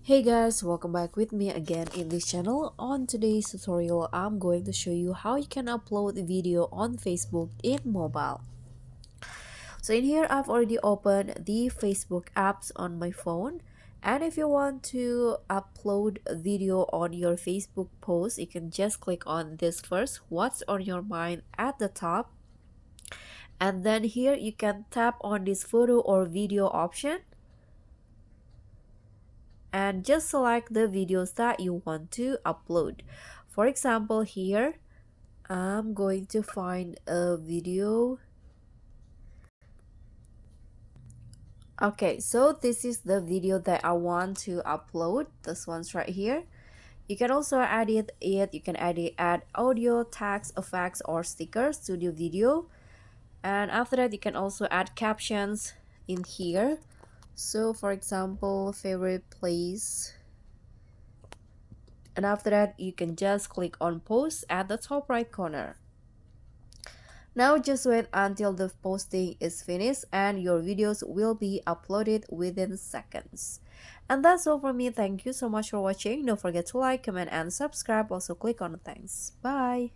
Hey guys, welcome back with me again in this channel. On today's tutorial, I'm going to show you how you can upload a video on Facebook in mobile. So in here, I've already opened the Facebook apps on my phone. And if you want to upload a video on your Facebook post, you can just click on this first, what's on your mind at the top. And then here you can tap on this photo or video option and just select the videos that you want to upload. For example, here I'm going to find a video. Okay, so this is the video that I want to upload. This one's right here. You can also edit it. You can add audio, text, effects, or stickers to the video. And after that, you can also add captions in here. So for example, favorite place. And after that, you can just click on post at the top right corner. Now just wait until the posting is finished and your videos will be uploaded within seconds. And that's all from me. Thank you so much for watching. Don't forget to like, comment, and subscribe. Also click on the thanks. Bye.